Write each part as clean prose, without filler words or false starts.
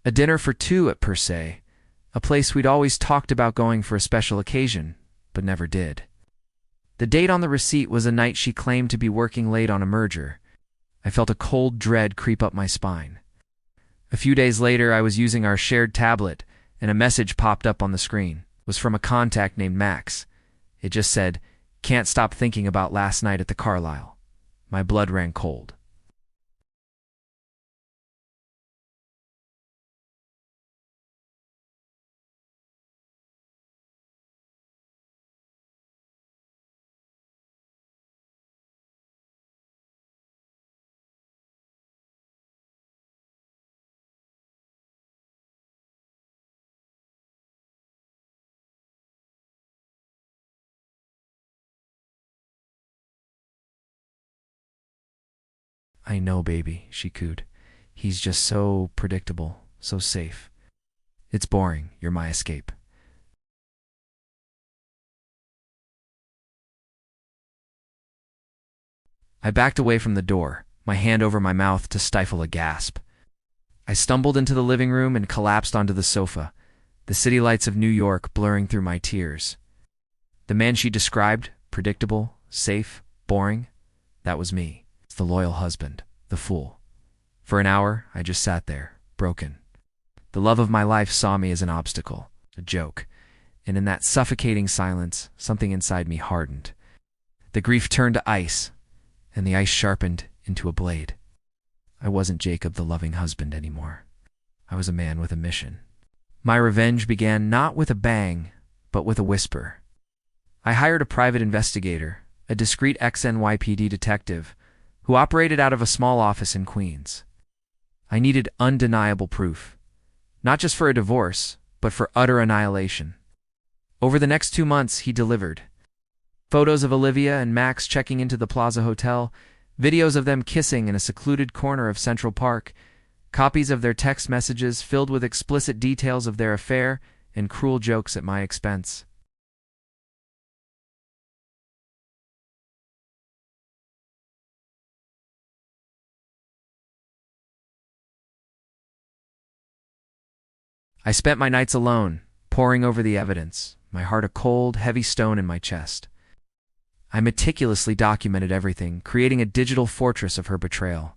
A dinner for two at Per Se, a place we'd always talked about going for a special occasion, but never did. The date on the receipt was a night she claimed to be working late on a merger. I felt a cold dread creep up my spine. A few days later, I was using our shared tablet, and a message popped up on the screen. It was from a contact named Max. It just said, "Can't stop thinking about last night at the Carlisle." My blood ran cold. "I know, baby," she cooed. "He's just so predictable, so safe. It's boring. You're my escape." I backed away from the door, my hand over my mouth to stifle a gasp. I stumbled into the living room and collapsed onto the sofa, the city lights of New York blurring through my tears. The man she described, predictable, safe, boring, that was me. The loyal husband, the fool. For an hour, I just sat there, broken. The love of my life saw me as an obstacle, a joke, and in that suffocating silence, something inside me hardened. The grief turned to ice, and the ice sharpened into a blade. I wasn't Jacob, the loving husband, anymore. I was a man with a mission. My revenge began not with a bang, but with a whisper. I hired a private investigator, a discreet ex-NYPD detective, who operated out of a small office in Queens. I needed undeniable proof, not just for a divorce, but for utter annihilation. Over the next 2 months, he delivered. Photos of Olivia and Max checking into the Plaza Hotel, videos of them kissing in a secluded corner of Central Park, copies of their text messages filled with explicit details of their affair and cruel jokes at my expense. I spent my nights alone, poring over the evidence, my heart a cold, heavy stone in my chest. I meticulously documented everything, creating a digital fortress of her betrayal.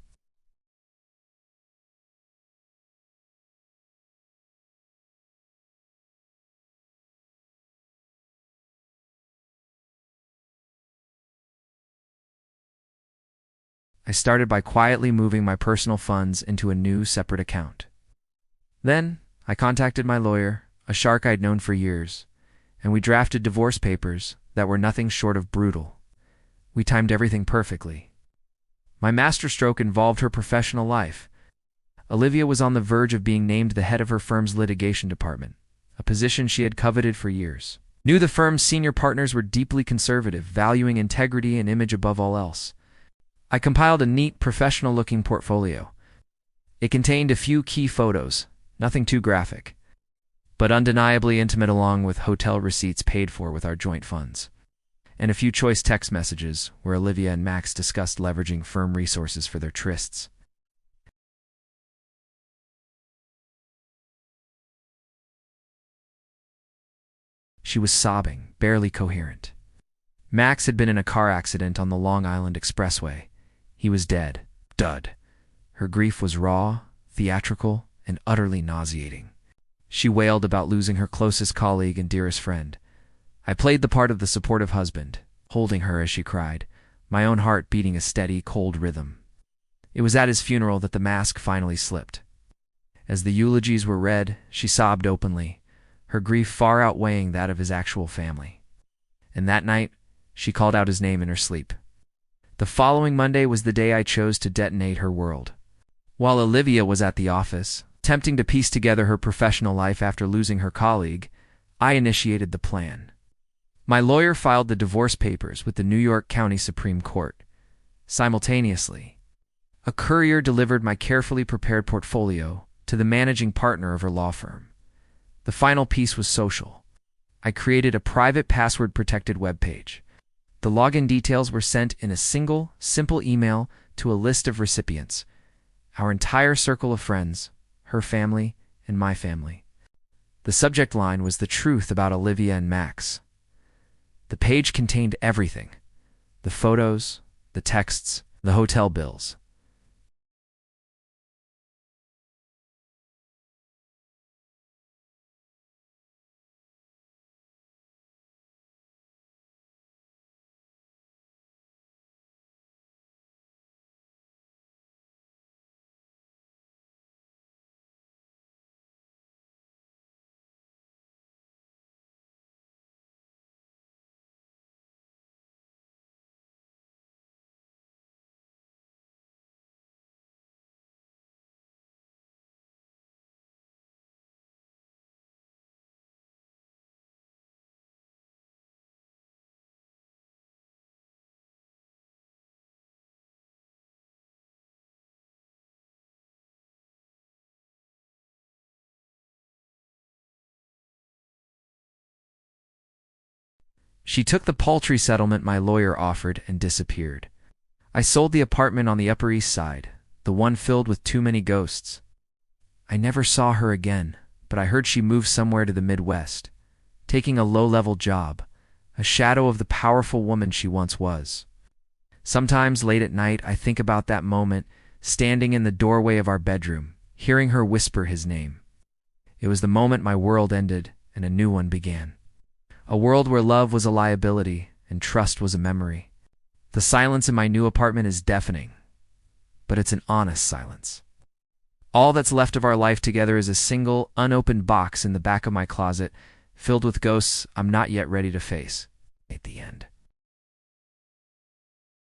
I started by quietly moving my personal funds into a new separate account. Then, I contacted my lawyer, a shark I'd known for years, and we drafted divorce papers that were nothing short of brutal. We timed everything perfectly. My masterstroke involved her professional life. Olivia was on the verge of being named the head of her firm's litigation department, a position she had coveted for years. Knew the firm's senior partners were deeply conservative, valuing integrity and image above all else. I compiled a neat, professional-looking portfolio. It contained a few key photos, nothing too graphic, but undeniably intimate, along with hotel receipts paid for with our joint funds, and a few choice text messages where Olivia and Max discussed leveraging firm resources for their trysts. She was sobbing, barely coherent. Max had been in a car accident on the Long Island Expressway. He was dead. Dud. Her grief was raw, theatrical, and utterly nauseating. She wailed about losing her closest colleague and dearest friend. I played the part of the supportive husband, holding her as she cried, my own heart beating a steady, cold rhythm. It was at his funeral that the mask finally slipped. As the eulogies were read, she sobbed openly, her grief far outweighing that of his actual family. And that night, she called out his name in her sleep. The following Monday was the day I chose to detonate her world. While Olivia was at the office, attempting to piece together her professional life after losing her colleague, I initiated the plan. My lawyer filed the divorce papers with the New York County Supreme Court. Simultaneously, a courier delivered my carefully prepared portfolio to the managing partner of her law firm. The final piece was social. I created a private password-protected webpage. The login details were sent in a single, simple email to a list of recipients, our entire circle of friends, her family, in my family. The subject line was the truth about Olivia and Max. The page contained everything: the photos, the texts, the hotel bills. She took the paltry settlement my lawyer offered and disappeared. I sold the apartment on the Upper East Side, the one filled with too many ghosts. I never saw her again, but I heard she moved somewhere to the Midwest, taking a low-level job, a shadow of the powerful woman she once was. Sometimes late at night I think about that moment, standing in the doorway of our bedroom, hearing her whisper his name. It was the moment my world ended and a new one began. A world where love was a liability and trust was a memory. The silence in my new apartment is deafening, but it's an honest silence. All that's left of our life together is a single, unopened box in the back of my closet, filled with ghosts I'm not yet ready to face. At the end.